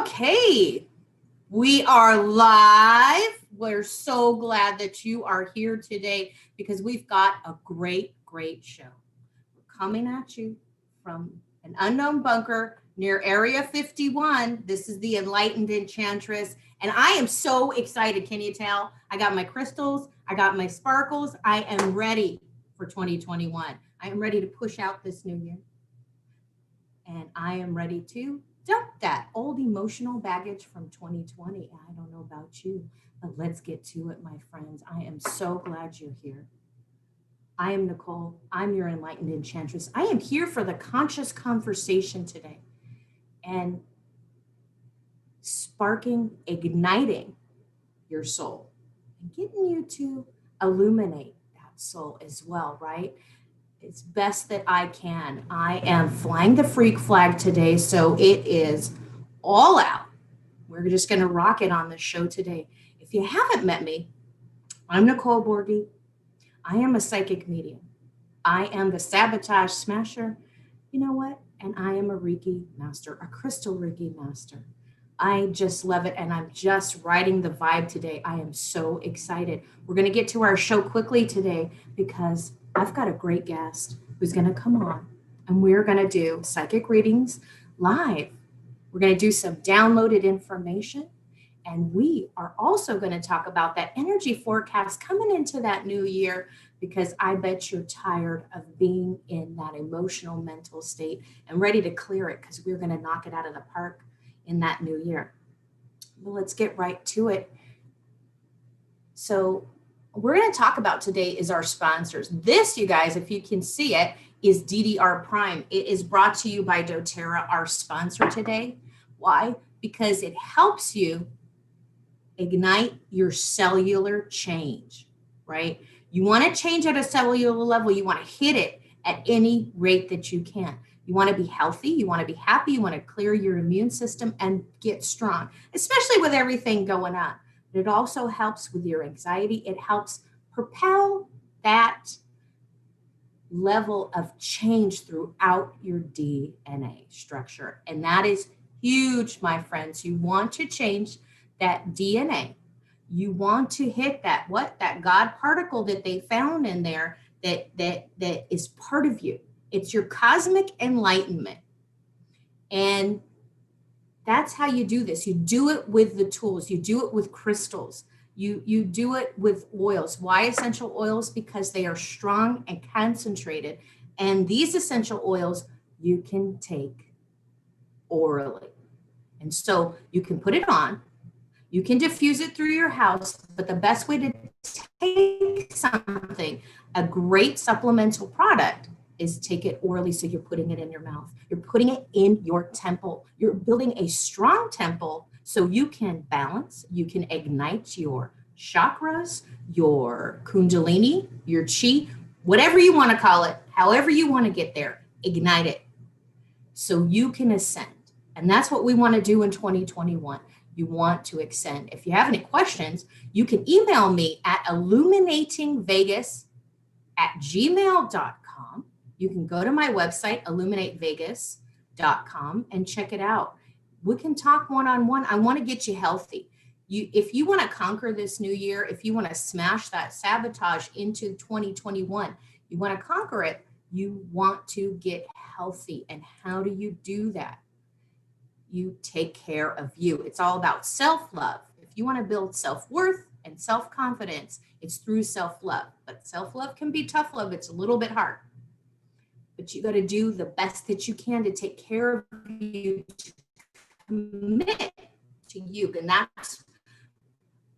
Okay, we are live. We're so glad that you are here today because we've got a great show. We're coming at you from an unknown bunker near Area 51. This is the Enlightened Enchantress, and I am so excited. Can you tell? I got my crystals, I got my sparkles. I am ready for 2021. I am ready to push out this new year, and I am ready to dump that old emotional baggage from 2020. I don't know about you, but let's get to it, my friends. I am so glad you're here. I am Nicole. I'm your Enlightened Enchantress. I am here for the conscious conversation today and sparking, igniting your soul and getting you to illuminate that soul as well, right? It's best that I can. I am flying the freak flag today, so it is all out. We're just going to rock it on this show today. If you haven't met me, I'm Nicole Borghi. I am a psychic medium. I am the sabotage smasher. You know what? And I am a Reiki master, a crystal Reiki master. I just love it, and I'm just riding the vibe today. I am so excited. We're going to get to our show quickly today because I've got a great guest who's going to come on, and we're going to do psychic readings live. We're going to do some downloaded information, and we are also going to talk about that energy forecast coming into that new year, because I bet you're tired of being in that emotional mental state and ready to clear it, because we're going to knock it out of the park in that new year. Well, let's get right to it. So we're going to talk about today is our sponsors. This, you guys, if you can see it, is DDR Prime. It is brought to you by doTERRA, our sponsor today. Why? Because it helps you ignite your cellular change, right? You want to change at a cellular level. You want to hit it at any rate that you can. You want to be healthy. You want to be happy. You want to clear your immune system and get strong, especially with everything going on. It also helps with your anxiety. It helps propel that level of change throughout your DNA structure. And that is huge, my friends. You want to change that DNA. You want to hit that God particle that they found in there that is part of you. It's your cosmic enlightenment. And that's how you do this. You do it with the tools. You do it with crystals. You do it with oils. Why essential oils? Because they are strong and concentrated. And these essential oils you can take orally. And so you can put it on. You can diffuse it through your house. But the best way to take something, a great supplemental product, is take it orally. So you're putting it in your mouth. You're putting it in your temple. You're building a strong temple so you can balance, you can ignite your chakras, your kundalini, your chi, whatever you want to call it, however you want to get there, ignite it so you can ascend. And that's what we want to do in 2021. You want to ascend. If you have any questions, you can email me at illuminatingvegas@gmail.com. You can go to my website, illuminatevegas.com, and check it out. We can talk one-on-one. I want to get you healthy. If you want to conquer this new year, if you want to smash that sabotage into 2021, you want to conquer it, you want to get healthy. And how do you do that? You take care of you. It's all about self-love. If you want to build self-worth and self-confidence, it's through self-love. But self-love can be tough love. It's a little bit hard. But you got to do the best that you can to take care of you, to commit to you. And that's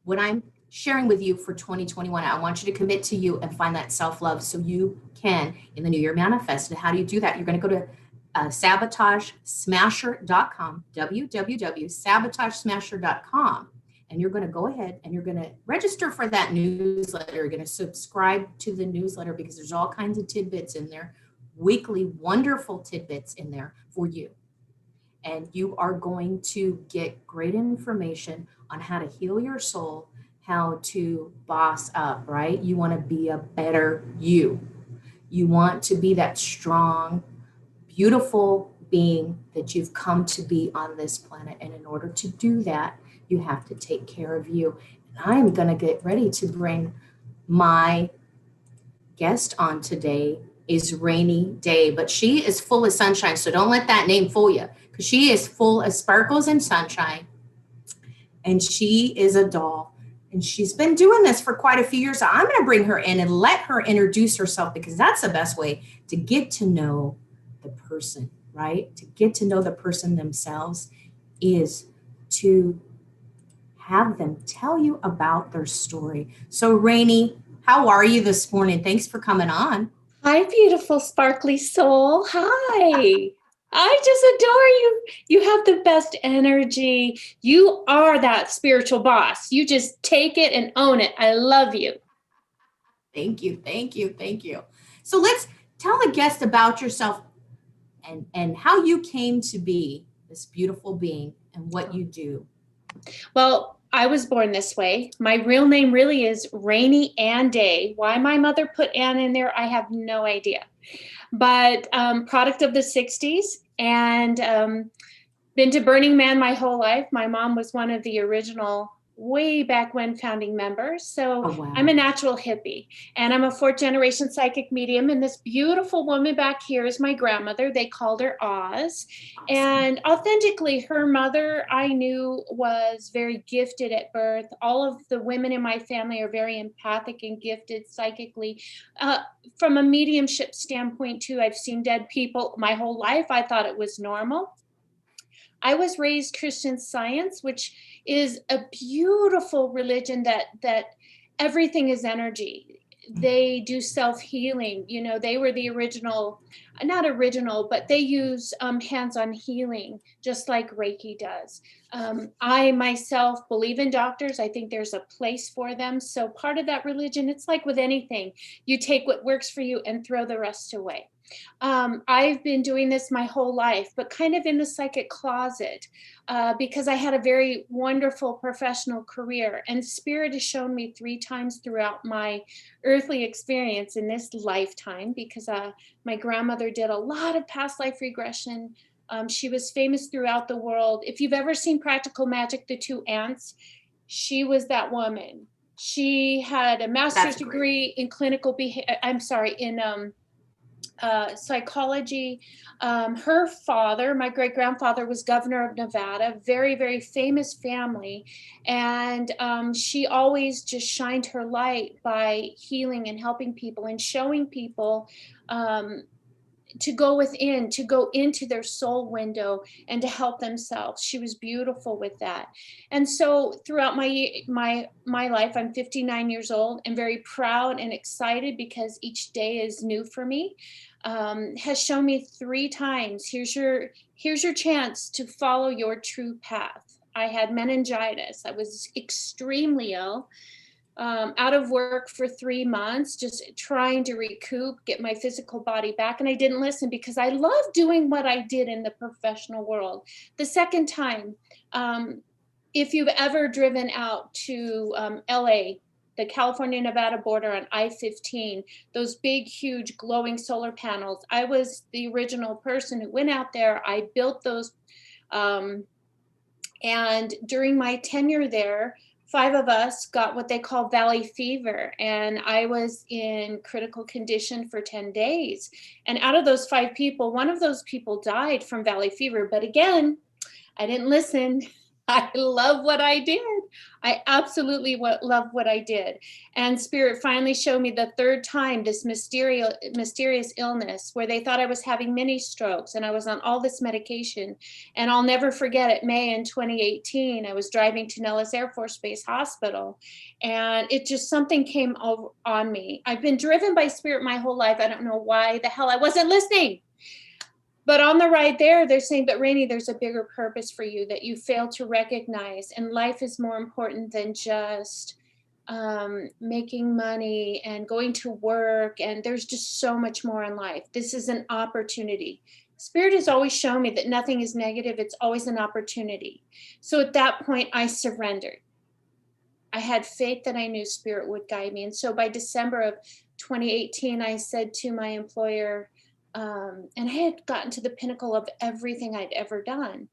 what I'm sharing with you for 2021. I want you to commit to you and find that self-love so you can, in the new year, manifest. And how do you do that? You're going to go to sabotagesmasher.com, www.sabotagesmasher.com. And you're going to go ahead and you're going to register for that newsletter. You're going to subscribe to the newsletter because there's all kinds of tidbits in there, weekly, wonderful tidbits in there for you. And you are going to get great information on how to heal your soul, how to boss up, right? You want to be a better you. You want to be that strong, beautiful being that you've come to be on this planet. And in order to do that, you have to take care of you. And I'm going to get ready to bring my guest on today is Rainy Day, but she is full of sunshine. So don't let that name fool you, because she is full of sparkles and sunshine. And she is a doll. And she's been doing this for quite a few years. So I'm going to bring her in and let her introduce herself, because that's the best way to get to know the person, right? To get to know the person themselves is to have them tell you about their story. So Rainy, how are you this morning? Thanks for coming on. Hi, beautiful, sparkly soul. Hi. I just adore you. You have the best energy. You are that spiritual boss. You just take it and own it. I love you. Thank you, thank you, thank you. So let's tell the guest about yourself and how you came to be this beautiful being and what you do. Well, I was born this way. My real name really is Rainy Ann Day. Why my mother put Ann in there, I have no idea. But product of the 60s, and been to Burning Man my whole life. My mom was one of the original, way back when, founding members. So Oh, wow. I'm a natural hippie, and I'm a fourth generation psychic medium. And this beautiful woman back here is my grandmother. They called her Oz. Awesome. And authentically, her mother, I knew, was very gifted at birth. All of the women in my family are very empathic and gifted psychically. From a mediumship standpoint, too, I've seen dead people my whole life. I thought it was normal. I was raised Christian Science, which is a beautiful religion that everything is energy. They do self-healing. You know, they were the original, not original, but they use hands-on healing, just like Reiki does. I myself believe in doctors. I think there's a place for them. So part of that religion, it's like with anything, you take what works for you and throw the rest away. I've been doing this my whole life, but kind of in the psychic closet, because I had a very wonderful professional career, and Spirit has shown me 3 times throughout my earthly experience in this lifetime, because my grandmother did a lot of past life regression. She was famous throughout the world. If you've ever seen Practical Magic, the 2 ants, she was that woman. She had a master's degree in clinical behavior. I'm sorry, in psychology. Her father, my great grandfather, was governor of Nevada, very, very famous family. And she always just shined her light by healing and helping people and showing people to go within, to go into their soul window and to help themselves. She was beautiful with that. And so throughout my life, I'm 59 years old and very proud and excited, because each day is new for me. Has shown me 3 times, here's your chance to follow your true path. I had meningitis. I was extremely ill. Out of work for 3 months, just trying to recoup, get my physical body back. And I didn't listen, because I love doing what I did in the professional world. The second time, if you've ever driven out to LA, the California-Nevada border on I-15, those big, huge glowing solar panels, I was the original person who went out there. I built those. And during my tenure there, 5 of us got what they call valley fever, and I was in critical condition for 10 days. And out of those 5 people, 1 of those people died from valley fever. But again, I didn't listen. I love what I did. I absolutely love what I did. And Spirit finally showed me the 3rd time this mysterious illness, where they thought I was having mini strokes and I was on all this medication. And I'll never forget it. May in 2018, I was driving to Nellis Air Force Base Hospital, and it just, something came over on me. I've been driven by Spirit my whole life. I don't know why the hell I wasn't listening. But on the ride there, they're saying, but Rainy, there's a bigger purpose for you that you fail to recognize. And life is more important than just making money and going to work. And there's just so much more in life. This is an opportunity. Spirit has always shown me that nothing is negative. It's always an opportunity. So at that point, I surrendered. I had faith that I knew Spirit would guide me. And so by December of 2018, I said to my employer, And I had gotten to the pinnacle of everything I'd ever done.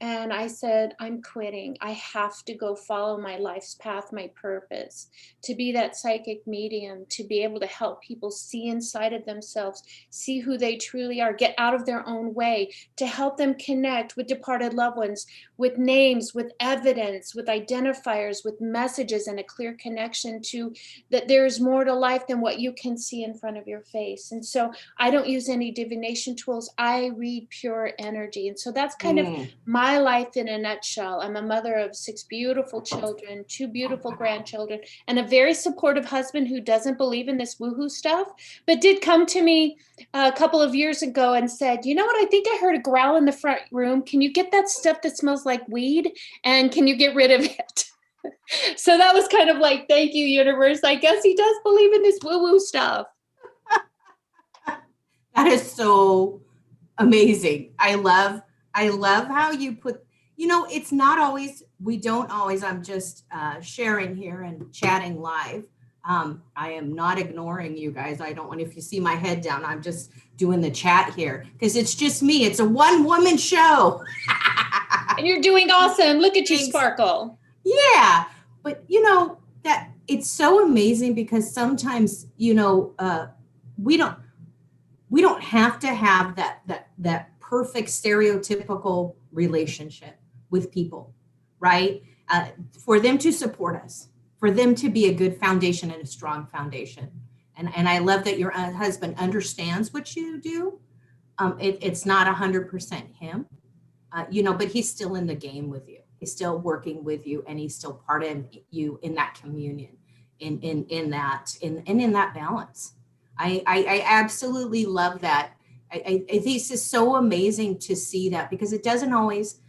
And I said, I'm quitting. I have to go follow my life's path, my purpose, to be that psychic medium, to be able to help people see inside of themselves, see who they truly are, get out of their own way, to help them connect with departed loved ones, with names, with evidence, with identifiers, with messages, and a clear connection to that there is more to life than what you can see in front of your face. And so I don't use any divination tools. I read pure energy. And so that's kind of my life in a nutshell. I'm a mother of 6 beautiful children, 2 beautiful grandchildren, and a very supportive husband who doesn't believe in this woohoo stuff, but did come to me a couple of years ago and said, you know what, I think I heard a growl in the front room. Can you get that stuff that smells like weed? And can you get rid of it? So that was kind of like, thank you, universe. I guess he does believe in this woo-woo stuff. That is so amazing. I love how you put, it's not always, we don't always, I'm just sharing here and chatting live. I am not ignoring you guys. I don't want, if you see my head down, I'm just doing the chat here because it's just me. It's a one-woman show. And you're doing awesome. Look at you, Thanks. sparkle. Yeah. But that it's so amazing because sometimes, we don't have to have that perfect stereotypical relationship with people, right? For them to support us, for them to be a good foundation and a strong foundation. And I love that your husband understands what you do. It's not 100% him, but he's still in the game with you. He's still working with you, and he's still part of you in that communion, in that balance. I absolutely love that. I think this is so amazing to see that because it doesn't always,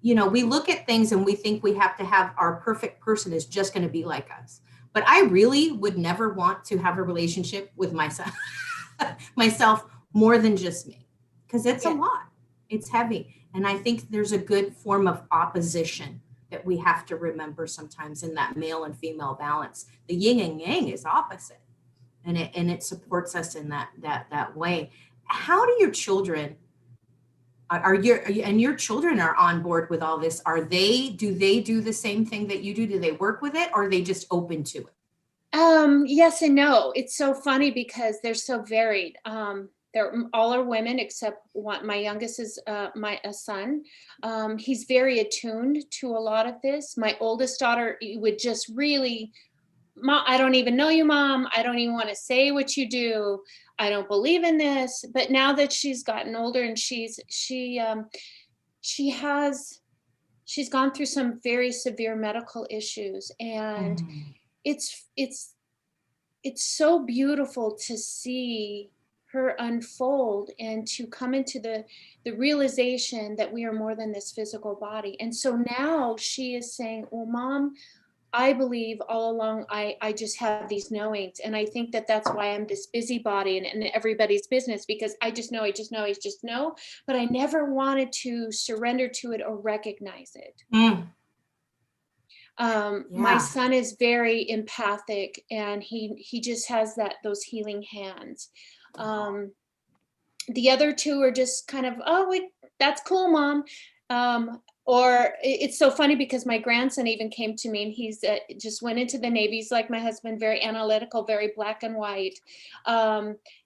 we look at things and we think we have to have our perfect person is just going to be like us. But I really would never want to have a relationship with myself more than just me, because it's a lot. It's heavy. And I think there's a good form of opposition that we have to remember sometimes in that male and female balance. The yin and yang is opposite. And it supports us in that way. How do your children your children are on board with all this? Do they do the same thing that you do? Do they work with it, or are they just open to it? Yes and no. It's so funny because they're so varied. They're all are women except one. My youngest is a son. He's very attuned to a lot of this. My oldest daughter would just really, Mom, I don't even know you, Mom. I don't even want to say what you do. I don't believe in this. But now that she's gotten older and she's gone through some very severe medical issues, and it's so beautiful to see her unfold and to come into the realization that we are more than this physical body. And so now she is saying, well, Mom, I believe all along I just have these knowings. And I think that that's why I'm this busybody and everybody's business, because I just know, but I never wanted to surrender to it or recognize it. My son is very empathic, and he just has those healing hands. The other 2 are just kind of, oh, wait, that's cool, Mom. Or it's so funny because my grandson even came to me, and he's just went into the Navy. He's like my husband, very analytical, very black and white.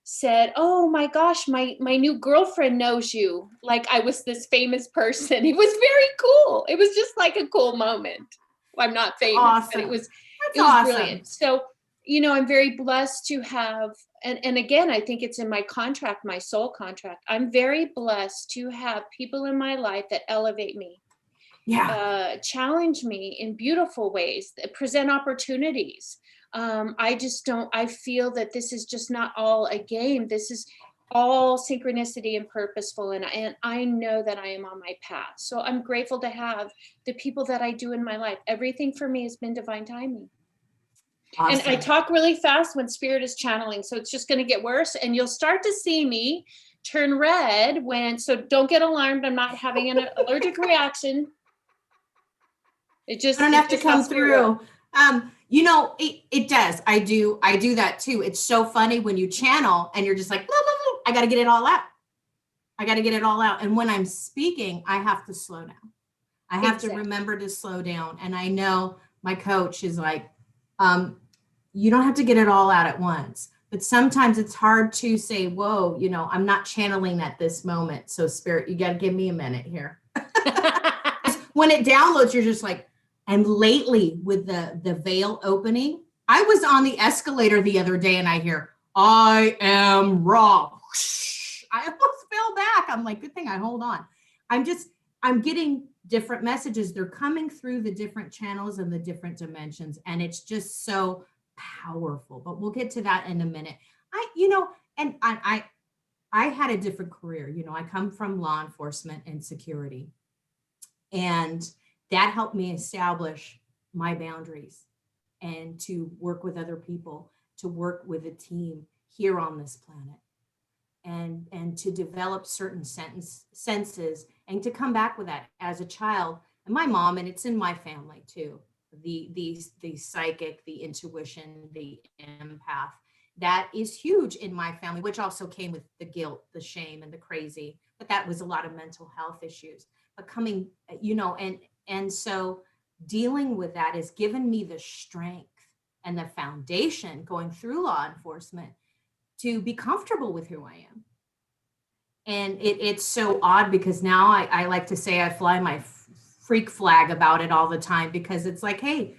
Said, oh my gosh, my new girlfriend knows you. Like I was this famous person. It was very cool. It was just like a cool moment. I'm not famous, but it was awesome. Brilliant. So, I'm very blessed to have, and again, I think it's in my contract, my soul contract. I'm very blessed to have people in my life that elevate me, challenge me in beautiful ways, that present opportunities. I feel that this is just not all a game. This is all synchronicity and purposeful. And I know that I am on my path. So I'm grateful to have the people that I do in my life. Everything for me has been divine timing. Awesome. And I talk really fast when spirit is channeling. So it's just going to get worse. And you'll start to see me turn red so don't get alarmed. I'm not having an allergic reaction. It just, I don't have to come through. It does. I do that too. It's so funny when you channel and you're just like, blah, blah, blah, I got to get it all out. I got to get it all out. And when I'm speaking, I have to slow down. I have to remember to slow down. And I know my coach is like, you don't have to get it all out at once. But sometimes it's hard to say, whoa, you know, I'm not channeling at this moment. So spirit, you got to give me a minute here. When it downloads, you're just like, and lately with the veil opening, I was on the escalator the other day and I hear, I am raw. I almost fell back. I'm like, good thing I hold on. I'm getting different messages. They're coming through the different channels and the different dimensions. And it's just so powerful, but we'll get to that in a minute. I had a different career. You know, I come from law enforcement and security, and that helped me establish my boundaries and to work with other people, to work with a team here on this planet, and to develop certain senses and to come back with that as a child. And my mom, and it's in my family too, the psychic, the intuition, the empath, that is huge in my family, which also came with the guilt, the shame, and the crazy. But that was a lot of mental health issues. But coming, you know, and so dealing with that has given me the strength and the foundation going through law enforcement to be comfortable with who I am. And it's so odd because now I like to say I fly my freak flag about it all the time, because it's like, hey,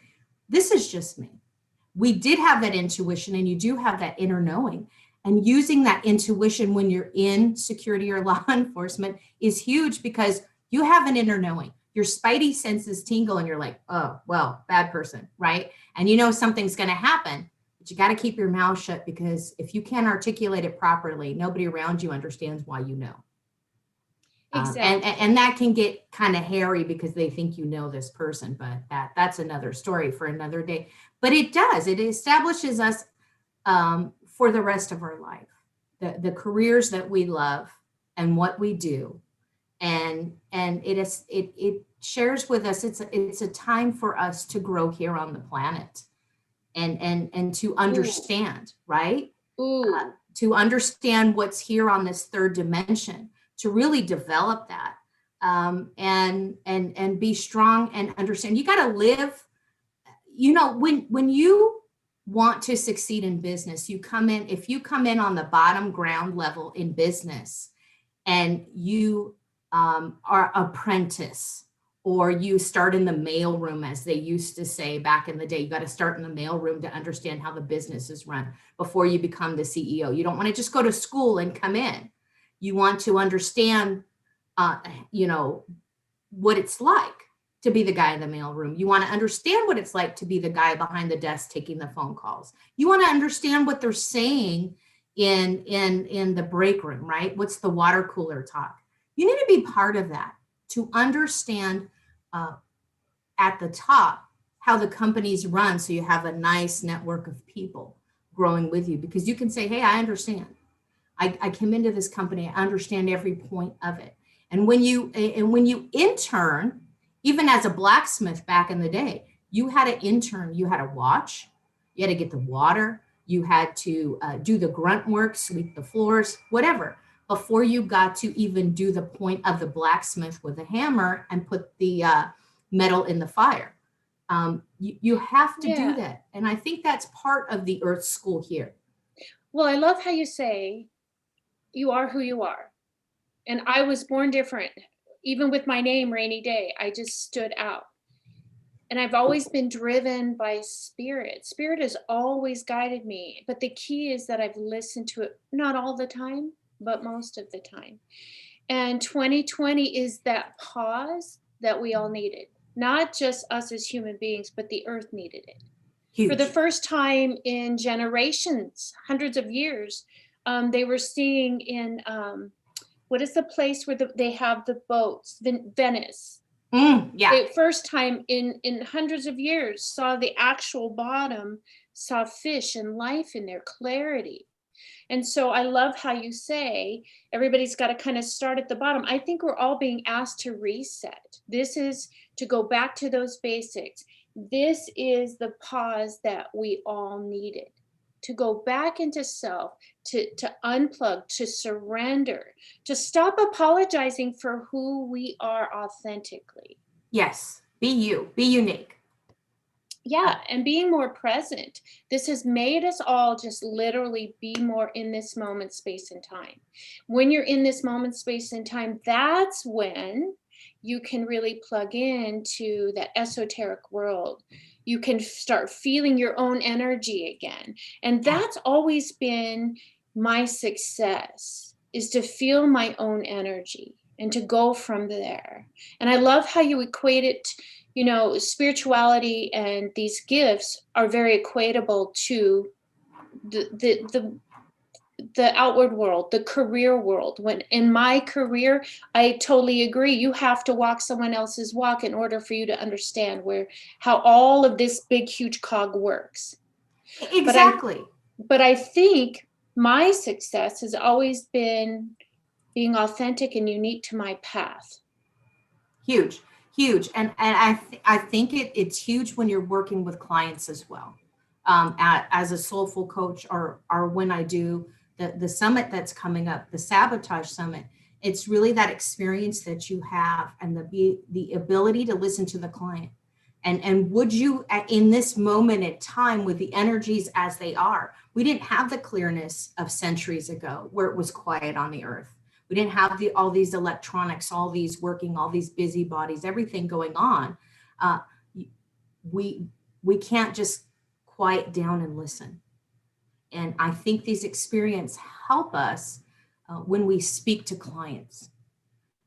this is just me. We did have that intuition, and you do have that inner knowing. And using that intuition when you're in security or law enforcement is huge, because you have an inner knowing. Your spidey senses tingle and you're like, oh, well, bad person, right? And you know something's going to happen, but you got to keep your mouth shut, because if you can't articulate it properly, nobody around you understands why you know. Exactly. And that can get kind of hairy because they think you know this person, but that's another story for another day. But it establishes us for the rest of our life, the careers that we love and what we do. And it shares with us, it's a time for us to grow here on the planet and to understand, right? To understand what's here on this third dimension, to really develop that, and be strong and understand. You got to live, you know, when you want to succeed in business, if you come in on the bottom ground level in business, and you are apprentice, or you start in the mailroom, as they used to say back in the day. You got to start in the mailroom to understand how the business is run before you become the CEO. You don't want to just go to school and come in. You want to understand, you know, what it's like to be the guy in the mailroom. You want to understand what it's like to be the guy behind the desk taking the phone calls. You want to understand what they're saying in the break room, right? What's the water cooler talk? You need to be part of that to understand at the top how the companies run, so you have a nice network of people growing with you, because you can say, hey, I understand. I came into this company, I understand every point of it. And when you intern, even as a blacksmith back in the day, you had an intern, you had to watch, you had to get the water, you had to do the grunt work, sweep the floors, whatever, before you got to even do the point of the blacksmith with a hammer and put the metal in the fire. You have to do that. And I think that's part of the Earth School here. Well, I love how you say you are who you are. And I was born different. Even with my name, Rainy Day, I just stood out. And I've always been driven by spirit. Spirit has always guided me. But the key is that I've listened to it, not all the time, but most of the time. And 2020 is that pause that we all needed. Not just us as human beings, but the earth needed it. Huge. For the first time in generations, hundreds of years, they were seeing in, what is the place where they have the boats? Venice. Yeah. The first time in hundreds of years saw the actual bottom, saw fish and life in their clarity. And so I love how you say everybody's got to kind of start at the bottom. I think we're all being asked to reset. This is to go back to those basics. This is the pause that we all needed. to go back into self, to unplug, to surrender, to stop apologizing for who we are authentically. Yes. Be you. Be unique. Yeah, and being more present. This has made us all just literally be more in this moment, space, and time. When you're in this moment, space, and time, that's when you can really plug into that esoteric world. You can start feeling your own energy again. And that's always been my success, is to feel my own energy and to go from there. And I love how you equate it, you know, spirituality and these gifts are very equatable to the outward world, the career world. When in my career, I totally agree. You have to walk someone else's walk in order for you to understand how all of this big, huge cog works. Exactly. But I think my success has always been being authentic and unique to my path. Huge. And I think it's huge when you're working with clients as well. As a soulful coach, or when I do the summit that's coming up, the Sabotage Summit, it's really that experience that you have and the ability to listen to the client. And would you, in this moment in time, with the energies as they are, we didn't have the clearness of centuries ago where it was quiet on the earth. We didn't have all these electronics, all these working, all these busybodies, everything going on. We can't just quiet down and listen. And I think these experiences help us when we speak to clients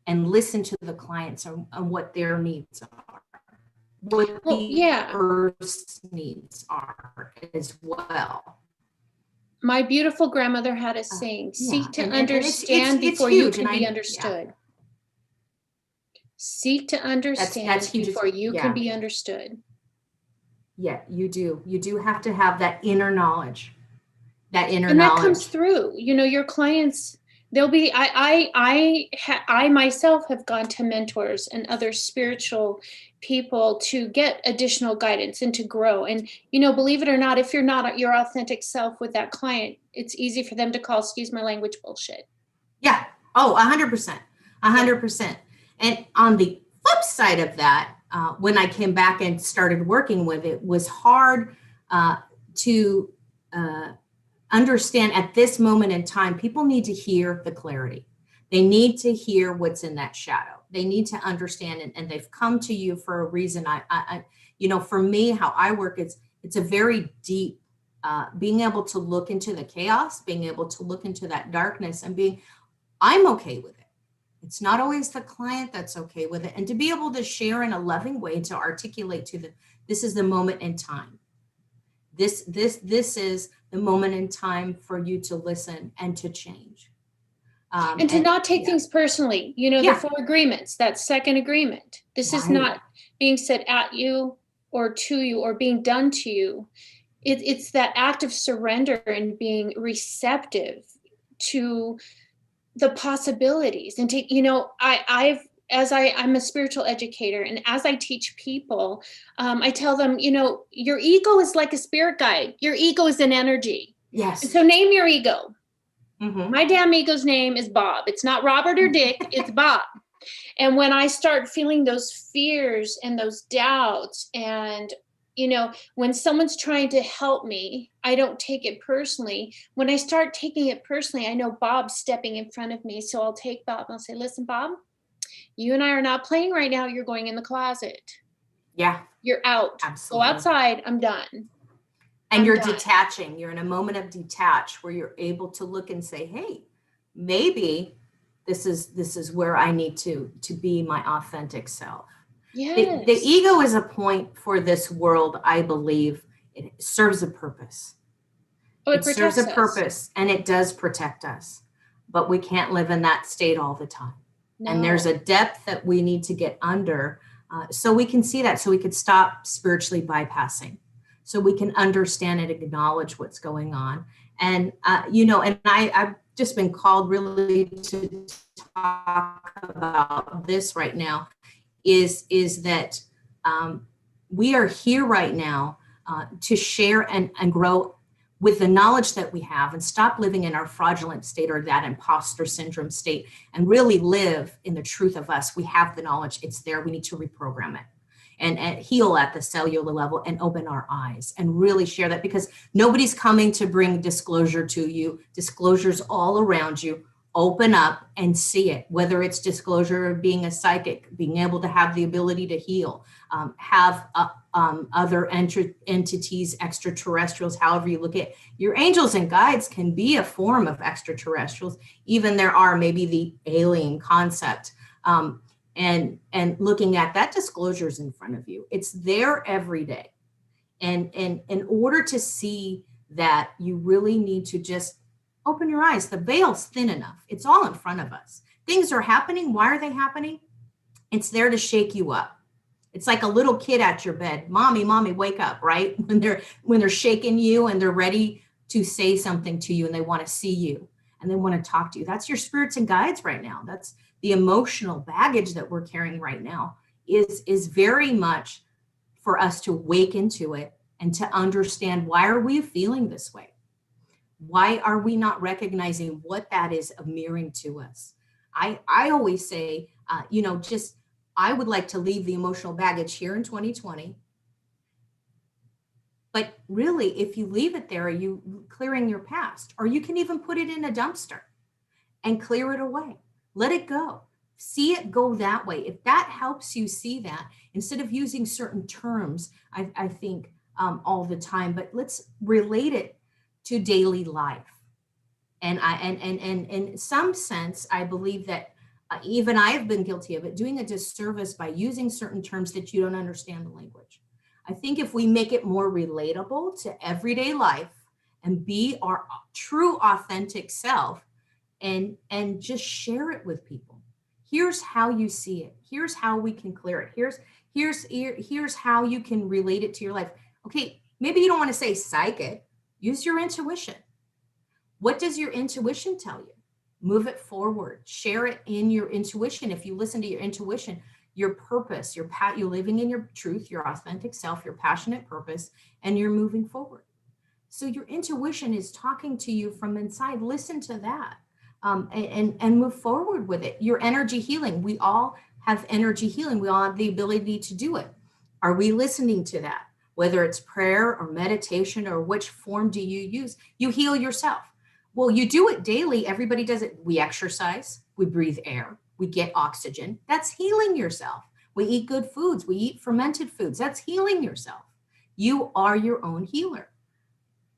and listen to the clients on what their needs are, what Earth's needs are as well. My beautiful grandmother had a saying, seek to understand before you can be understood. Seek to understand before you can be understood. Yeah, you do. You do have to have that inner knowledge. And that comes through. You know, your clients, they'll be, I myself have gone to mentors and other spiritual people to get additional guidance and to grow. And, you know, believe it or not, if you're not your authentic self with that client, it's easy for them to call, excuse my language, bullshit. Yeah. Oh, 100%. 100%. And on the flip side of that, when I came back and started working with it, was hard to understand at this moment in time. People need to hear the clarity. They need to hear what's in that shadow. They need to understand, and they've come to you for a reason. I you know, for me, how I work, it's a very deep, being able to look into the chaos, being able to look into that darkness, and I'm okay with it. It's not always the client that's okay with it, and to be able to share in a loving way, to articulate this is the moment in time. This is the moment in time for you to listen and to change. And to not take things personally, you know, the 4 agreements, that second agreement. This is not being said at you or to you or being done to you. It's that act of surrender and being receptive to the possibilities. And to, you know, I'm a spiritual educator, and as I teach people, I tell them, you know, your ego is like a spirit guide. Your ego is an energy. Yes. And so name your ego. Mm-hmm. My damn ego's name is Bob. It's not Robert or Dick, it's Bob. And when I start feeling those fears and those doubts, and, you know, when someone's trying to help me, I don't take it personally. When I start taking it personally, I know Bob's stepping in front of me. So I'll take Bob and I'll say, listen, Bob, you and I are not playing right now. You're going in the closet. Yeah. You're out. Absolutely. Go outside. I'm done. And you're detaching. You're in a moment of detach where you're able to look and say, hey, maybe this is where I need to be my authentic self. Yes. The ego is a point for this world. I believe it serves a purpose. Oh, it serves a purpose, and it does protect us, but we can't live in that state all the time. No. And there's a depth that we need to get under, so we can see that, so we could stop spiritually bypassing, so we can understand and acknowledge what's going on. And, you know, and I've just been called really to talk about this right now, is that we are here right now to share and grow with the knowledge that we have and stop living in our fraudulent state or that imposter syndrome state and really live in the truth of us. We have the knowledge, it's there, we need to reprogram it and heal at the cellular level and open our eyes and really share that, because nobody's coming to bring disclosure to you. Disclosure's all around you. Open up and see it, whether it's disclosure of being a psychic, being able to have the ability to heal, have other entities, extraterrestrials, however you look at it. Your angels and guides can be a form of extraterrestrials. Even there are maybe the alien concept. And looking at that, disclosures in front of you. It's there every day. And in order to see that, you really need to just open your eyes. The veil's thin enough. It's all in front of us. Things are happening. Why are they happening? It's there to shake you up. It's like a little kid at your bed. Mommy, wake up, right? When they're shaking you and they're ready to say something to you and they want to see you and they want to talk to you. That's your spirits and guides right now. That's the emotional baggage that we're carrying right now is very much for us to wake into it and to understand, why are we feeling this way? Why are we not recognizing what that is mirroring to us? I always say, I would like to leave the emotional baggage here in 2020. But really, if you leave it there, are you clearing your past? Or you can even put it in a dumpster and clear it away. Let it go. See it go that way. If that helps you see that, instead of using certain terms, I think all the time, but let's relate it to daily life. And in some sense, I believe that even I have been guilty of it, doing a disservice by using certain terms that you don't understand the language. I think if we make it more relatable to everyday life and be our true authentic self and just share it with people. Here's how you see it. Here's how we can clear it. Here's how you can relate it to your life. Okay, maybe you don't want to say psychic. Use your intuition. What does your intuition tell you? Move it forward. Share it in your intuition. If you listen to your intuition, your purpose, you're living in your truth, your authentic self, your passionate purpose, and you're moving forward. So your intuition is talking to you from inside. Listen to that and move forward with it. Your energy healing. We all have energy healing. We all have the ability to do it. Are we listening to that? Whether it's prayer or meditation or which form do you use? You heal yourself. Well, you do it daily. Everybody does it. We exercise, we breathe air, we get oxygen. That's healing yourself. We eat good foods. We eat fermented foods. That's healing yourself. You are your own healer.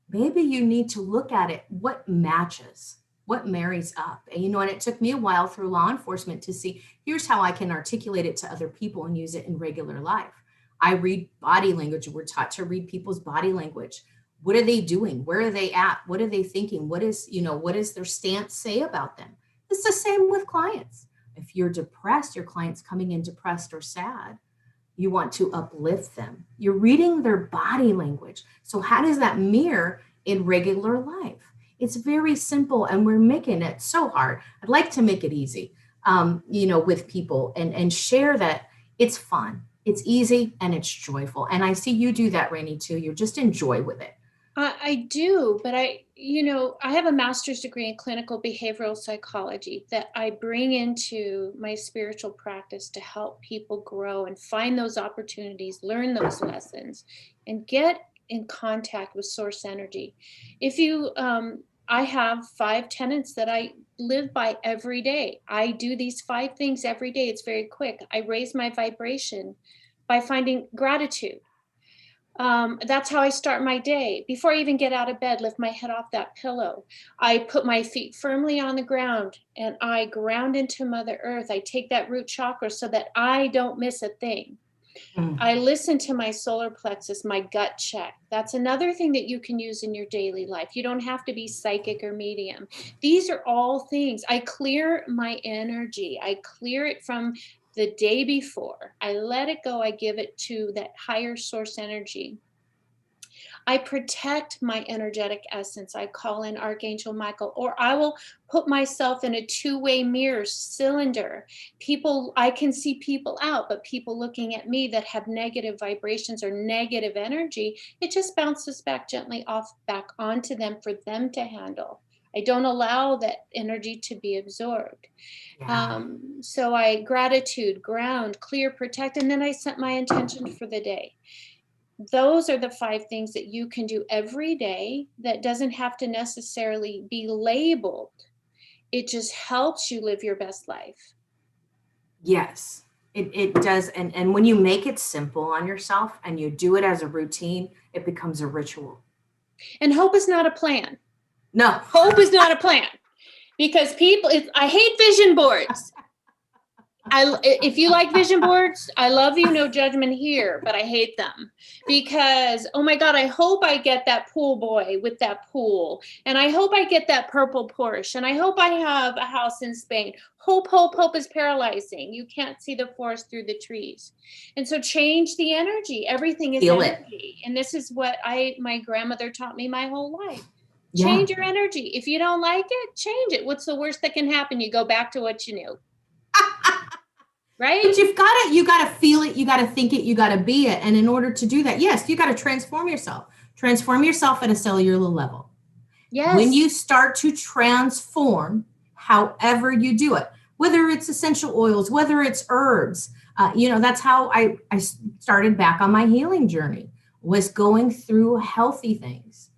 Maybe you need to look at it. What matches? What marries up? And it took me a while through law enforcement to see, here's how I can articulate it to other people and use it in regular life. I read body language. We're taught to read people's body language. What are they doing? Where are they at? What are they thinking? What does their stance say about them? It's the same with clients. If you're depressed, your client's coming in depressed or sad, you want to uplift them. You're reading their body language. So how does that mirror in regular life? It's very simple, and we're making it so hard. I'd like to make it easy, with people and share that it's fun. It's easy and it's joyful. And I see you do that, Rainey, too. You're just enjoy with it. I do, but I have a master's degree in clinical behavioral psychology that I bring into my spiritual practice to help people grow and find those opportunities, learn those lessons, and get in contact with source energy. I have 5 tenets that I live by every day. I do these 5 things every day. It's very quick. I raise my vibration by finding gratitude. That's how I start my day. Before I even get out of bed, lift my head off that pillow. I put my feet firmly on the ground and I ground into Mother Earth. I take that root chakra so that I don't miss a thing. I listen to my solar plexus, my gut check. That's another thing that you can use in your daily life. You don't have to be psychic or medium. These are all things. I clear my energy. I clear it from the day before. I let it go. I give it to that higher source energy. I protect my energetic essence. I call in Archangel Michael, or I will put myself in a two-way mirror cylinder. People, I can see people out, but people looking at me that have negative vibrations or negative energy, it just bounces back gently off back onto them for them to handle. I don't allow that energy to be absorbed. Yeah. So I gratitude, ground, clear, protect, and then I set my intention for the day. Those are the 5 things that you can do every day that doesn't have to necessarily be labeled. It just helps you live your best life. Yes, it does. And when you make it simple on yourself and you do it as a routine, it becomes a ritual. And hope is not a plan. No, Hope is not a plan, because people, I hate vision boards. If you like vision boards, I love you, no judgment here, but I hate them because, oh my God, I hope I get that pool boy with that pool. And I hope I get that purple Porsche. And I hope I have a house in Spain. Hope, hope, hope is paralyzing. You can't see the forest through the trees. And so change the energy. Everything is feel it. energy. And this is what my grandmother taught me my whole life. Yeah. Change your energy. If you don't like it, change it. What's the worst that can happen? You go back to what you knew. Right? But you got to feel it, you got to think it, you got to be it. And in order to do that, yes, you got to transform yourself at a cellular level. Yes. When you start to transform, however you do it, whether it's essential oils, whether it's herbs, that's how I started back on my healing journey, was going through healthy things,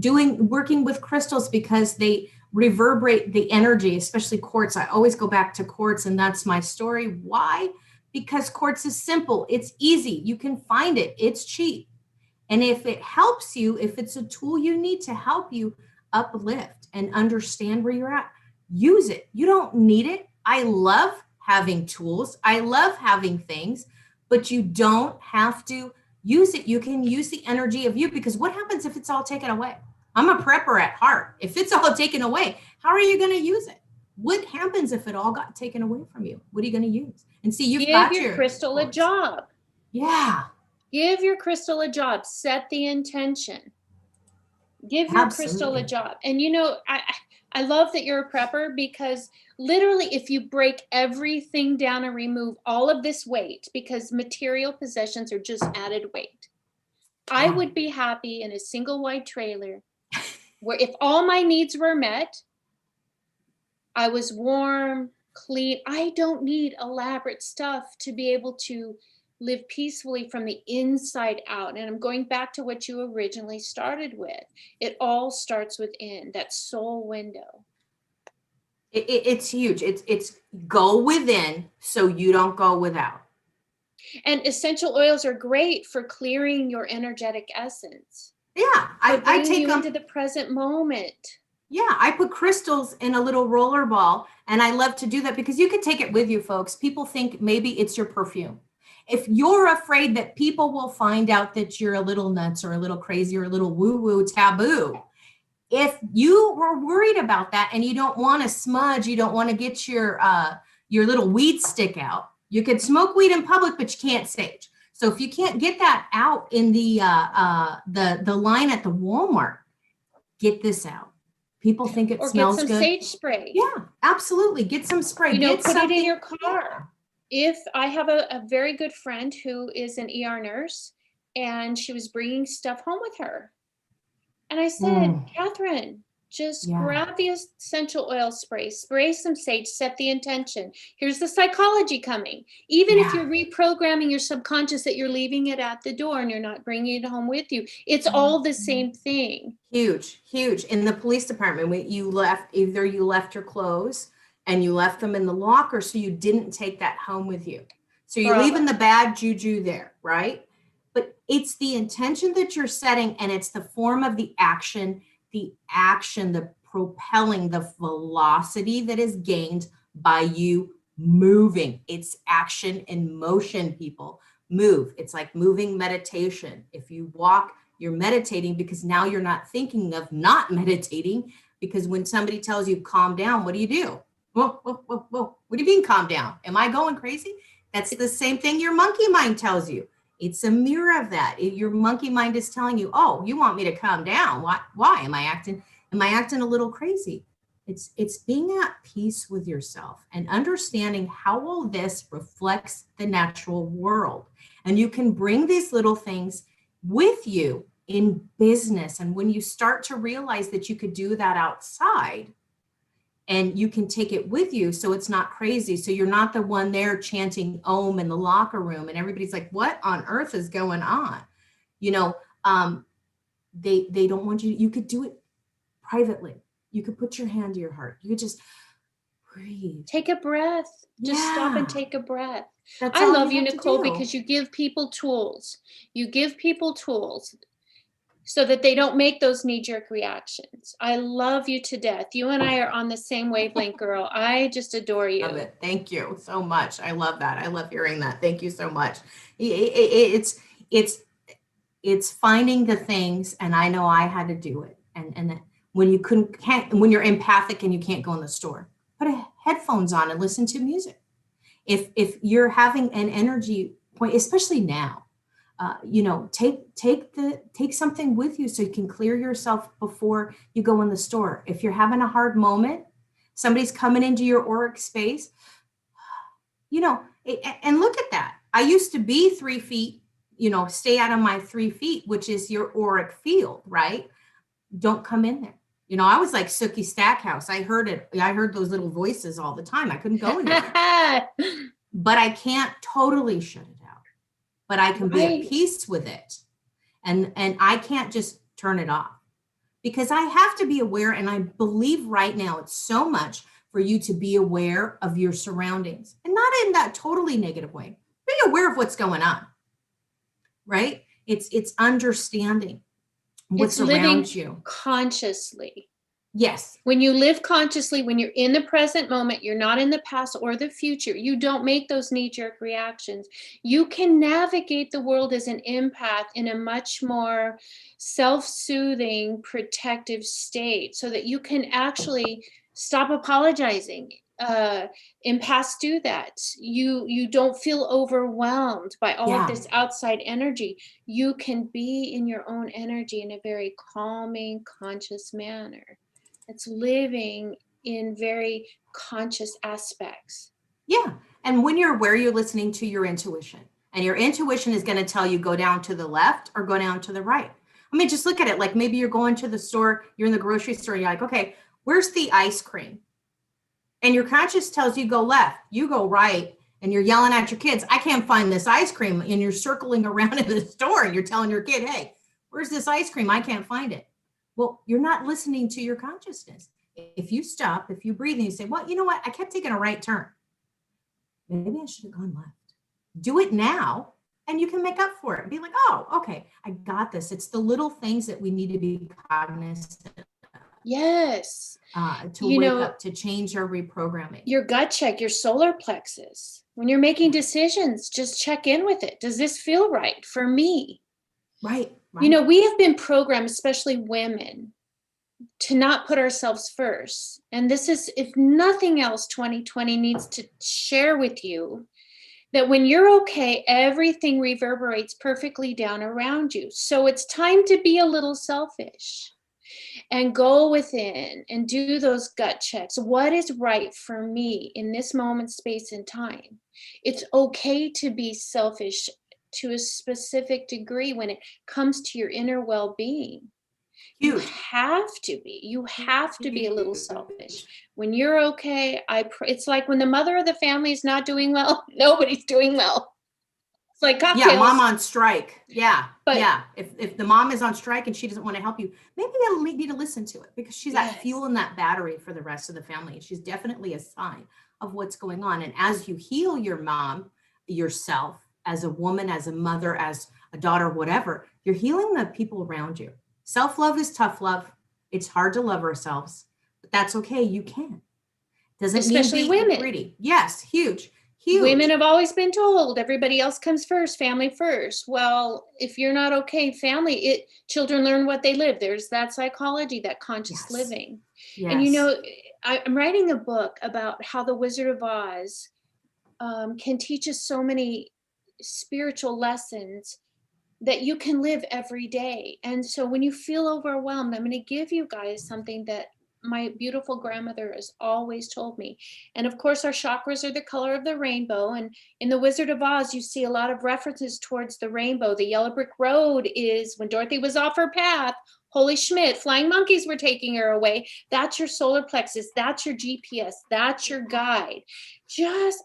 working with crystals because they reverberate the energy, especially quartz. I always go back to quartz, and that's my story. Why? Because quartz is simple. It's easy. You can find it. It's cheap. And if it helps you, if it's a tool you need to help you uplift and understand where you're at, use it. You don't need it. I love having tools. I love having things, but you don't have to use it. You can use the energy of you, because what happens if it's all taken away? I'm a prepper at heart. If it's all taken away, how are you going to use it? What happens if it all got taken away from you? What are you going to use? And see, you've got your crystal quartz. A job. Yeah. Give your crystal a job. Set the intention. Give your crystal a job. And I love that you're a prepper, because literally if you break everything down and remove all of this weight, because material possessions are just added weight, I would be happy in a single wide trailer where if all my needs were met, I was warm, clean. I don't need elaborate stuff to be able to live peacefully from the inside out. And I'm going back to what you originally started with. It all starts within, that soul window. It's huge. It's go within so you don't go without. And essential oils are great for clearing your energetic essence. Yeah, I take you them into the present moment. Yeah, I put crystals in a little roller ball, and I love to do that because you can take it with you, folks. People think maybe it's your perfume. If you're afraid that people will find out that you're a little nuts or a little crazy or a little woo-woo taboo, if you were worried about that and you don't want to smudge, you don't want to get your little weed stick out, you could smoke weed in public, but you can't sage. So if you can't get that out in the line at the Walmart, get this out. People think it smells good. Or get some sage spray. Yeah, absolutely. Get some spray. Put it in your car. If I have a very good friend who is an ER nurse, and she was bringing stuff home with her. And I said, Catherine, just grab the essential oil spray some sage, set the intention. Here's the psychology coming. Even if you're reprogramming your subconscious that you're leaving it at the door and you're not bringing it home with you, it's all the same thing. Huge, huge. In the police department, when you left your clothes and you left them in the locker, so you didn't take that home with you. So you're leaving the bad juju there, right? But it's the intention that you're setting, and it's the form of the action, the propelling, the velocity that is gained by you moving. It's action in motion, people. Move. It's like moving meditation. If you walk, you're meditating, because now you're not thinking of not meditating, because when somebody tells you calm down, what do? Whoa, whoa, whoa, whoa. What do you mean calm down? Am I going crazy? That's the same thing your monkey mind tells you. It's a mirror of that. Your monkey mind is telling you, oh, you want me to calm down. Why am I acting a little crazy? It's being at peace with yourself and understanding how all this reflects the natural world. And you can bring these little things with you in business. And when you start to realize that you could do that outside, and you can take it with you so it's not crazy. So you're not the one there chanting Om in the locker room and everybody's like, what on earth is going on? You know, they don't want you could do it privately. You could put your hand to your heart. You could just breathe. Take a breath. Just stop and Yeah. take a breath. That's I all love you, have to Nicole, do. because you give people tools. You give people tools so that they don't make those knee-jerk reactions. I love you to death. You and I are on the same wavelength, girl. I just adore you. Love it. Thank you so much. I love that. I love hearing that. Thank you so much. It's finding the things, and I know I had to do it. And when you when you're empathic and you can't go in the store, put headphones on and listen to music. If you're having an energy point, especially now, you know, take something with you so you can clear yourself before you go in the store. If you're having a hard moment, somebody's coming into your auric space, you know, and look at that. I used to be 3 feet, you know, stay out of my 3 feet, which is your auric field, right? Don't come in there. You know, I was like Sookie Stackhouse. I heard those little voices all the time. I couldn't go anywhere. But I can't totally shut it out. But I can be at peace with it. And I can't just turn it off because I have to be aware. And I believe right now it's so much for you to be aware of your surroundings and not in that totally negative way. Be aware of what's going on, right? It's understanding what's around you. Consciously. Yes. When you live consciously, when you're in the present moment, you're not in the past or the future, you don't make those knee-jerk reactions. You can navigate the world as an empath in a much more self-soothing, protective state so that you can actually stop apologizing. Empaths do that. You don't feel overwhelmed by all of this outside energy. You can be in your own energy in a very calming, conscious manner. It's living in very conscious aspects. Yeah. And when you're aware, you're listening to your intuition. And your intuition is going to tell you go down to the left or go down to the right. I mean, just look at it. Like maybe you're going to the store, you're in the grocery store, and you're like, okay, where's the ice cream? And your conscious tells you go left, you go right, and you're yelling at your kids, I can't find this ice cream. And you're circling around in the store and you're telling your kid, hey, where's this ice cream? I can't find it. Well, you're not listening to your consciousness. If you stop, if you breathe and you say, well, you know what? I kept taking a right turn. Maybe I should have gone left. Do it now and you can make up for it and be like, oh, okay, I got this. It's the little things that we need to be cognizant of. Yes. To wake up, to change our reprogramming. Your gut check, your solar plexus. When you're making decisions, just check in with it. Does this feel right for me? Right. You know, we have been programmed, especially women, to not put ourselves first. And this is, if nothing else, 2020 needs to share with you that when you're okay, everything reverberates perfectly down around you. So it's time to be a little selfish and go within and do those gut checks. What is right for me in this moment, space, and time? It's okay to be selfish to a specific degree when it comes to your inner well-being. You have to be a little selfish. When you're okay, it's like when the mother of the family is not doing well, nobody's doing well. It's like cocktails. Yeah, mom on strike. Yeah, but yeah. If the mom is on strike and she doesn't want to help you, maybe you'll need to listen to it because she's that fuel in that battery for the rest of the family. She's definitely a sign of what's going on. And as you heal your mom, yourself, as a woman, as a mother, as a daughter, whatever, you're healing the people around you. Self-love is tough love. It's hard to love ourselves, but that's okay. You can. Doesn't especially mean women. Pretty. Yes, huge. Women have always been told everybody else comes first, family first. Well, if you're not okay, family, children learn what they live. There's that psychology, that conscious living. Yes. And you know, I'm writing a book about how the Wizard of Oz can teach us so many spiritual lessons that you can live every day. And so when you feel overwhelmed, I'm going to give you guys something that my beautiful grandmother has always told me. And of course, our chakras are the color of the rainbow. And in The Wizard of Oz, you see a lot of references towards the rainbow. The yellow brick road is when Dorothy was off her path. Holy Schmidt, flying monkeys were taking her away. That's your solar plexus. That's your GPS. That's your guide.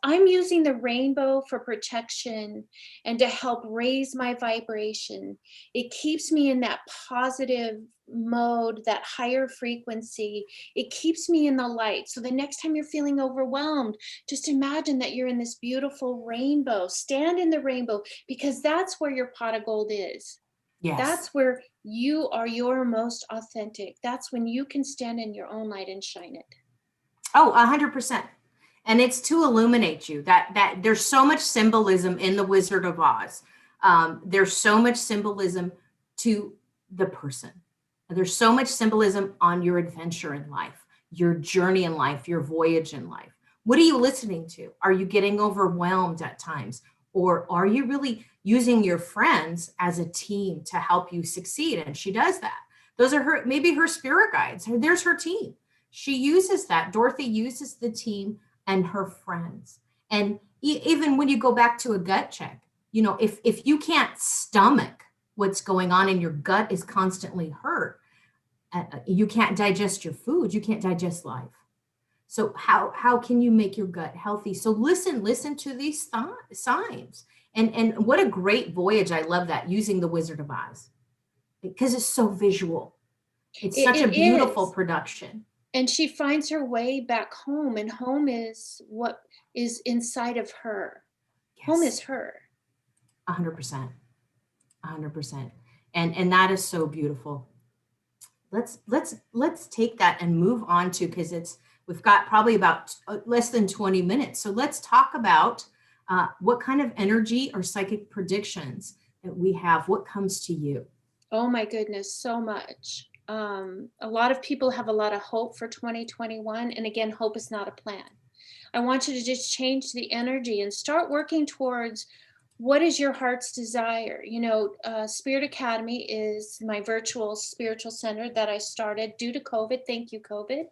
I'm using the rainbow for protection and to help raise my vibration. It keeps me in that positive mode, that higher frequency. It keeps me in the light. So the next time you're feeling overwhelmed, just imagine that you're in this beautiful rainbow. Stand in the rainbow, because that's where your pot of gold is. Yes. That's where you are your most authentic. That's when you can stand in your own light and shine it. Oh, 100%. And it's to illuminate you. That there's so much symbolism in the Wizard of Oz. There's so much symbolism to the person. There's so much symbolism on your adventure in life, your journey in life, your voyage in life. What are you listening to? Are you getting overwhelmed at times? Or are you really using your friends as a team to help you succeed? And she does that. Those are maybe her spirit guides. There's her team. She uses that. Dorothy uses the team and her friends. And even when you go back to a gut check, if you can't stomach what's going on and your gut is constantly hurt, you can't digest your food, you can't digest life. So how can you make your gut healthy? So listen to these signs. And what a great voyage. I love that, using the Wizard of Oz, because it's so visual. It's such a beautiful production. And she finds her way back home, and home is what is inside of her. Yes. Home is her. 100%. 100%. And that is so beautiful. Let's take that and move on to, because we've got probably about less than 20 minutes. So let's talk about what kind of energy or psychic predictions that we have. What comes to you? Oh my goodness, so much. A lot of people have a lot of hope for 2021. And again, hope is not a plan. I want you to just change the energy and start working towards what is your heart's desire. Spirit Academy is my virtual spiritual center that I started due to COVID. Thank you, COVID.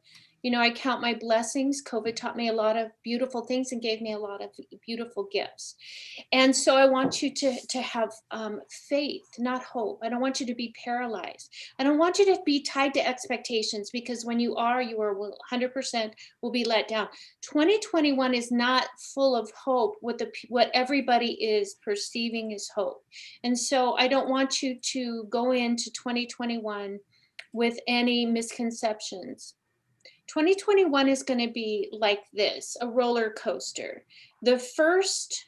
I count my blessings. COVID taught me a lot of beautiful things and gave me a lot of beautiful gifts. And so I want you to have faith, not hope. I don't want you to be paralyzed. I don't want you to be tied to expectations, because when you are 100% will be let down. 2021 is not full of hope, what everybody is perceiving as hope. And so I don't want you to go into 2021 with any misconceptions. 2021 is going to be like this, a roller coaster. The first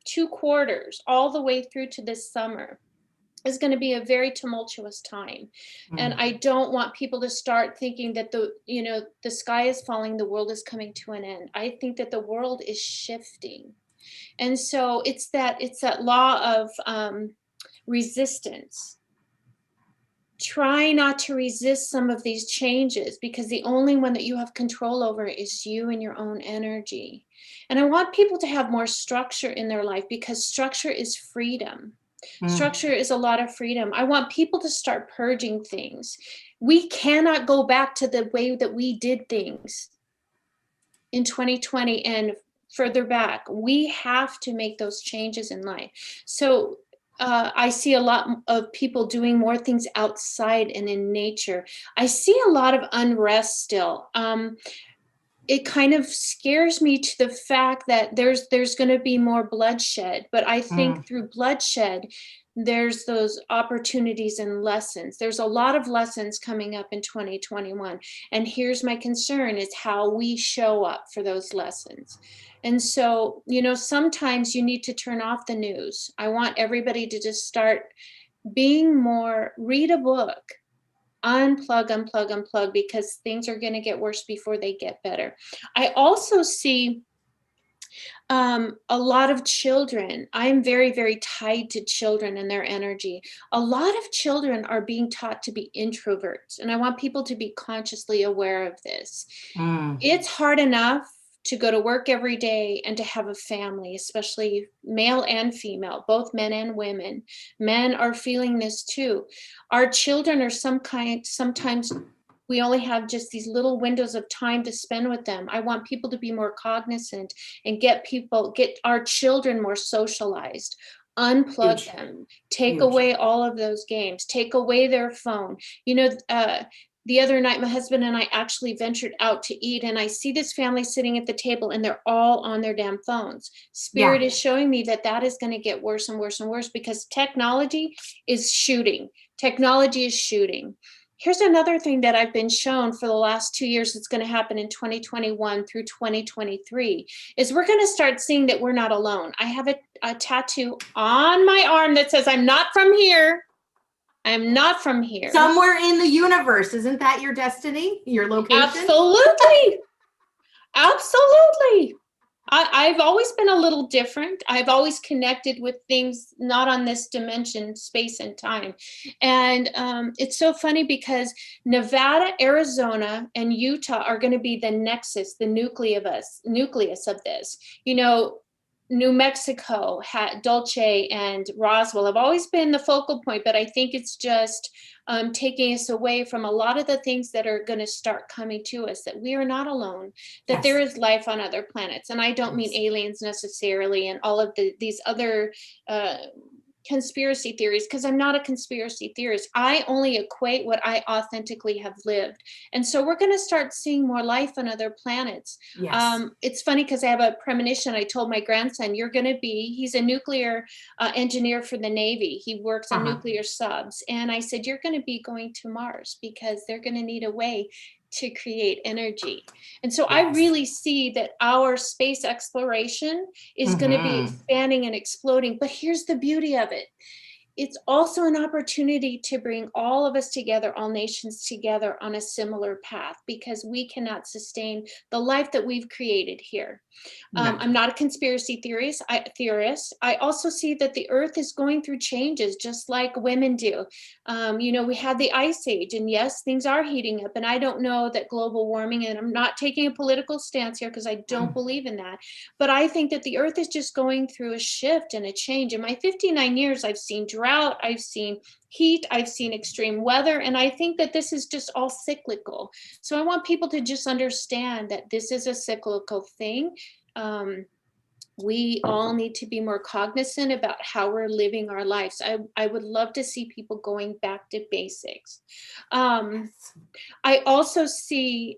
2 quarters, all the way through to this summer, is going to be a very tumultuous time. And I don't want people to start thinking that the sky is falling, the world is coming to an end. I think that the world is shifting. And so it's that law of resistance. Try not to resist some of these changes, because the only one that you have control over is you and your own energy. And I want people to have more structure in their life, because structure is freedom. Structure is a lot of freedom. I want people to start purging things. We cannot go back to the way that we did things in 2020 and further back. We have to make those changes in life. So I see a lot of people doing more things outside and in nature. I see a lot of unrest still. It kind of scares me to the fact that there's going to be more bloodshed, but I think through bloodshed, there's those opportunities and lessons. There's a lot of lessons coming up in 2021. And here's my concern, is how we show up for those lessons. And so, sometimes you need to turn off the news. I want everybody to just start being more, read a book, unplug, because things are going to get worse before they get better. I also see a lot of children. I'm very, very tied to children and their energy. A lot of children are being taught to be introverts, and I want people to be consciously aware of this. It's hard enough to go to work every day and to have a family, especially male and female, both men and women. Men are feeling this too. Our children are sometimes we only have just these little windows of time to spend with them. I want people to be more cognizant and get our children more socialized. Unplug Huge. them, take Huge. away all of those games, take away their phone. The other night, my husband and I actually ventured out to eat, and I see this family sitting at the table and they're all on their damn phones. Spirit is showing me that is going to get worse and worse and worse because technology is shooting. Technology is shooting. Here's another thing that I've been shown for the last 2 years that's going to happen in 2021 through 2023 is we're going to start seeing that we're not alone. I have a tattoo on my arm that says, I'm not from here. I'm not from here. Somewhere in the universe. Isn't that your destiny? Your location? Absolutely. Absolutely. I've always been a little different. I've always connected with things not on this dimension, space and time. And it's so funny because Nevada, Arizona, and Utah are going to be the nexus, the nucleus of this. You know, New Mexico, Dulce and Roswell have always been the focal point, but I think it's just taking us away from a lot of the things that are going to start coming to us, that we are not alone, that there is life on other planets. And I don't mean aliens necessarily and all of these other conspiracy theories, because I'm not a conspiracy theorist. I only equate what I authentically have lived. And so we're going to start seeing more life on other planets. It's funny because I have a premonition. I told my grandson, he's a nuclear engineer for the Navy. He works on nuclear subs. And I said, you're going to be going to Mars because they're going to need a way to create energy. And so I really see that our space exploration is going to be expanding and exploding. But here's the beauty of it. It's also an opportunity to bring all of us together, all nations together on a similar path, because we cannot sustain the life that we've created here. I'm not a conspiracy theorist. I also see that the earth is going through changes just like women do. We had the ice age, and yes, things are heating up. And I don't know that global warming, and I'm not taking a political stance here because I don't believe in that. But I think that the earth is just going through a shift and a change. In my 59 years, I've seen drought, I've seen heat, I've seen extreme weather, and I think that this is just all cyclical. So I want people to just understand that this is a cyclical thing. We all need to be more cognizant about how we're living our lives. I would love to see people going back to basics. I also see,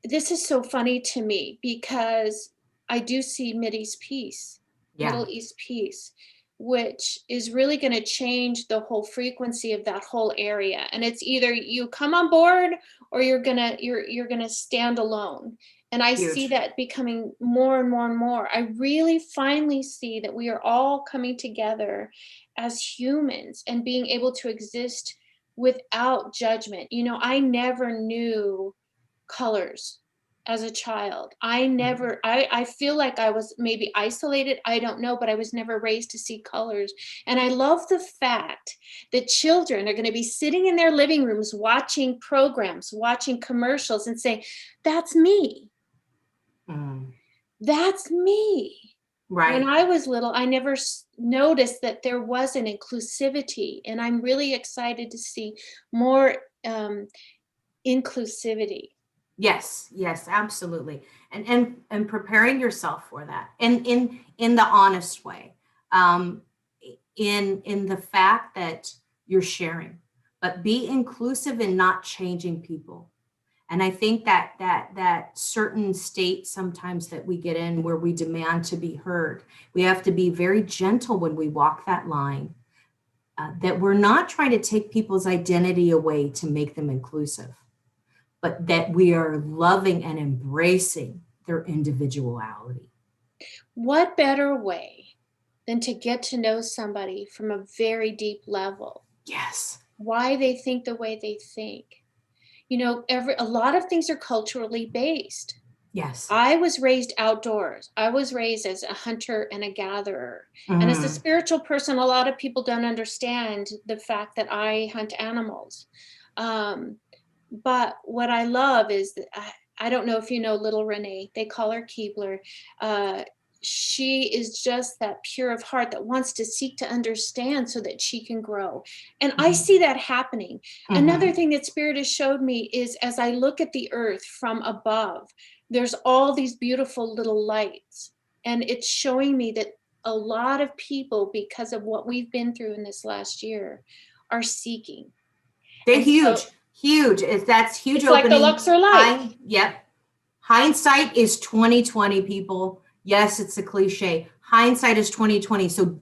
this is so funny to me because I do see Middle East peace, which is really going to change the whole frequency of that whole area. And it's either you come on board or you're gonna stand alone. And I see that becoming more and more and more. I really finally see that we are all coming together as humans and being able to exist without judgment. I never knew colors as a child. I feel like I was maybe isolated. I don't know, but I was never raised to see colors. And I love the fact that children are going to be sitting in their living rooms, watching programs, watching commercials and saying, that's me. That's me. Right. When I was little, I never noticed that there was an inclusivity. And I'm really excited to see more inclusivity. Yes, absolutely. And preparing yourself for that. And in the honest way. In the fact that you're sharing, but be inclusive in not changing people. And I think that certain state sometimes that we get in where we demand to be heard, we have to be very gentle when we walk that line, that we're not trying to take people's identity away to make them inclusive, but that we are loving and embracing their individuality. What better way than to get to know somebody from a very deep level? Yes. Why they think the way they think. A lot of things are culturally based. Yes. I was raised outdoors. I was raised as a hunter and a gatherer. And as a spiritual person, a lot of people don't understand the fact that I hunt animals. But what I love is that I don't know if you know little Renee, they call her Keebler. She is just that pure of heart that wants to seek to understand so that she can grow. And I see that happening. Another thing that Spirit has showed me is as I look at the earth from above, there's all these beautiful little lights. And it's showing me that a lot of people, because of what we've been through in this last year, are seeking. They're And huge, so huge. That's huge it's like the opening. Luxor light. Yep. Hindsight is 2020, people. Yes, it's a cliche. Hindsight is 2020. So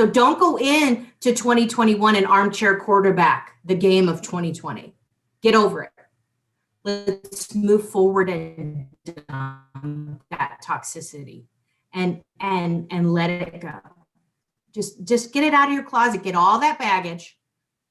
don't go in to 2021 and armchair quarterback the game of 2020. Get over it. Let's move forward and that toxicity and let it go. Just get it out of your closet. Get all that baggage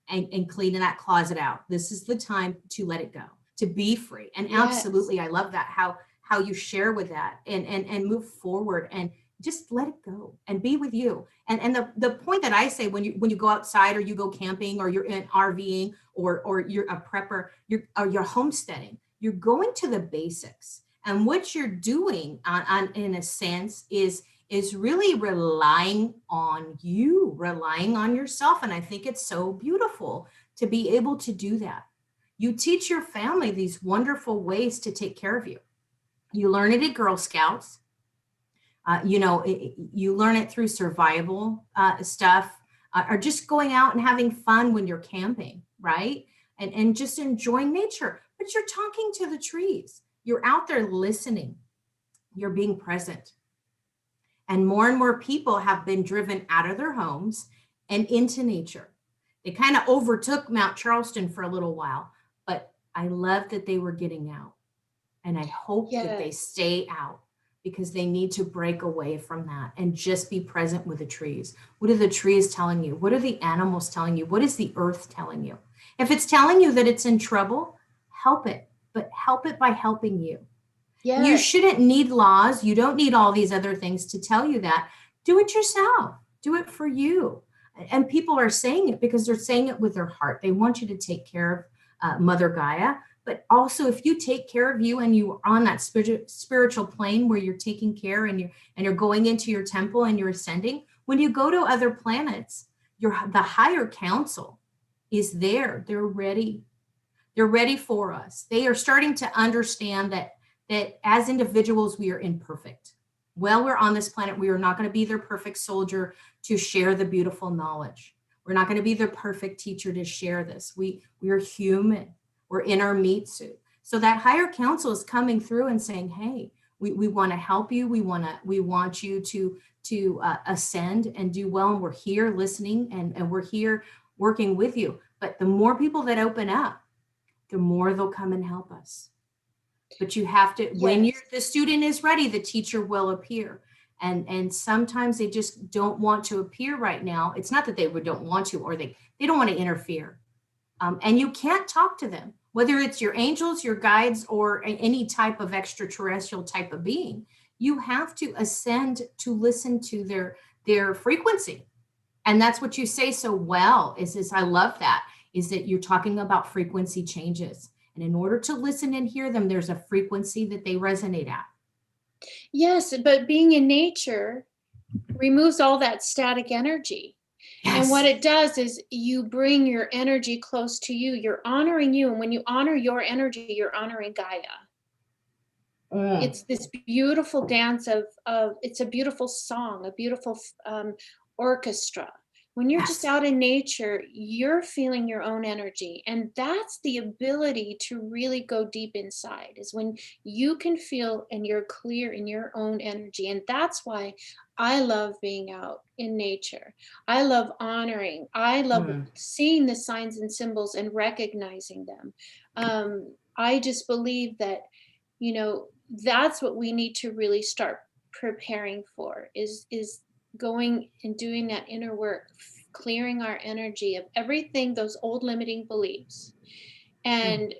and clean that closet out. This is the time to let it go, to be free. And absolutely, I love that how you share with that and move forward and just let it go and be with you. And the point that I say when you go outside or you go camping or you're in RVing or you're a prepper, you're homesteading, you're going to the basics. And what you're doing on in a sense is really relying on you, relying on yourself. And I think it's so beautiful to be able to do that. You teach your family these wonderful ways to take care of you. You learn it at Girl Scouts. You learn it through survival stuff, or just going out and having fun when you're camping, right? And just enjoying nature. But you're talking to the trees. You're out there listening. You're being present. And more people have been driven out of their homes and into nature. They kind of overtook Mount Charleston for a little while, but I love that they were getting out. And I hope that they stay out because they need to break away from that and just be present with the trees. What are the trees telling you? What are the animals telling you? What is the earth telling you? If it's telling you that it's in trouble, help it, but help it by helping you. Yes. You shouldn't need laws. You don't need all these other things to tell you that. Do it yourself. Do it for you. And people are saying it because they're saying it with their heart. They want you to take care of Mother Gaia. But also, if you take care of you and you are on that spiritual plane where you're taking care and you're going into your temple and you're ascending, when you go to other planets, the higher council is there. They're ready. They're ready for us. They are starting to understand that as individuals, we are imperfect. While we're on this planet, we are not going to be their perfect soldier to share the beautiful knowledge. We're not going to be their perfect teacher to share this. We are human. We're in our meat suit. So that higher council is coming through and saying, hey, we want to help you. We want you to ascend and do well. And we're here listening and we're here working with you. But the more people that open up, the more they'll come and help us. But you have to, when the student is ready, the teacher will appear. And sometimes they just don't want to appear right now. It's not that they don't want to, or they don't want to interfere. And you can't talk to them, whether it's your angels, your guides, or any type of extraterrestrial type of being. You have to ascend to listen to their frequency. And that's what you say so well, is I love that, is that you're talking about frequency changes. And in order to listen and hear them, there's a frequency that they resonate at. Yes, but being in nature removes all that static energy. Yes. And what it does is you bring your energy close to you. You're honoring you. And when you honor your energy, you're honoring Gaia. It's this beautiful dance of it's a beautiful song, a beautiful orchestra. When you're just out in nature, you're feeling your own energy. And that's the ability to really go deep inside, is when you can feel and you're clear in your own energy. And that's why I love being out in nature. I love honoring. I love seeing the signs and symbols and recognizing them. I just believe that, that's what we need to really start preparing for, is going and doing that inner work, clearing our energy of everything, those old limiting beliefs. And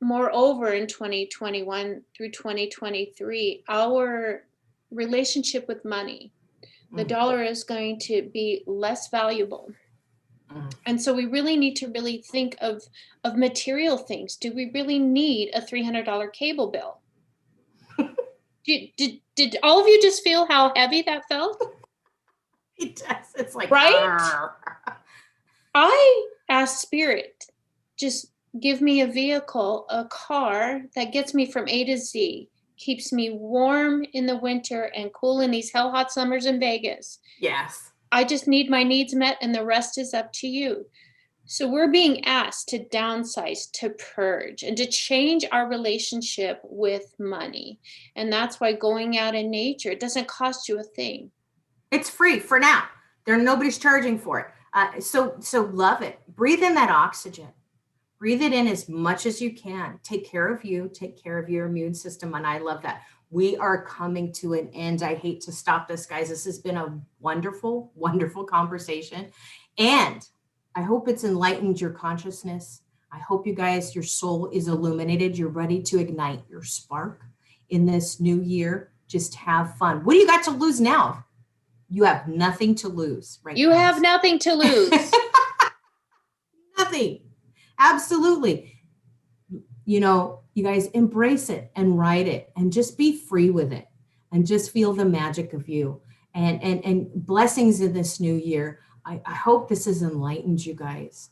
moreover, in 2021 through 2023, our relationship with money, the dollar is going to be less valuable. And so we really need to really think of material things. Do we really need a $300 cable bill? Did all of you just feel how heavy that felt? It does. It's like, right? I asked Spirit, just give me a vehicle, a car that gets me from A to Z, keeps me warm in the winter and cool in these hell hot summers in Vegas. Yes. I just need my needs met and the rest is up to you. So we're being asked to downsize, to purge, and to change our relationship with money. And that's why going out in nature, it doesn't cost you a thing. It's free for now. Nobody's charging for it. So love it. Breathe in that oxygen. Breathe it in as much as you can. Take care of you. Take care of your immune system. And I love that. We are coming to an end. I hate to stop this, guys. This has been a wonderful, wonderful conversation. And I hope it's enlightened your consciousness. I hope you guys, your soul is illuminated. You're ready to ignite your spark in this new year. Just have fun. What do you got to lose now? You have nothing to lose, right? You have nothing to lose. Nothing. Absolutely. You know, you guys embrace it and write it and just be free with it and just feel the magic of you and blessings in this new year. I hope this has enlightened you guys.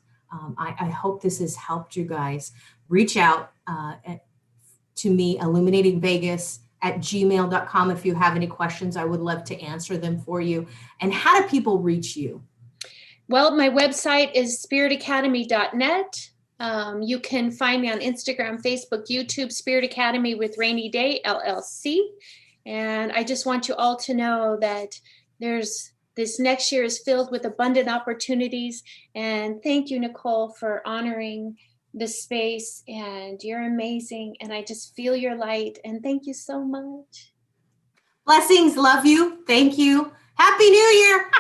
I hope this has helped you guys. Reach out to me, illuminatingvegas@gmail.com. If you have any questions, I would love to answer them for you. And how do people reach you? Well, my website is spiritacademy.net. You can find me on Instagram, Facebook, YouTube, Spirit Academy with Rainy Day, LLC. And I just want you all to know that this next year is filled with abundant opportunities. And thank you, Nicole, for honoring the space. And you're amazing. And I just feel your light. And thank you so much. Blessings. Love you. Thank you. Happy New Year.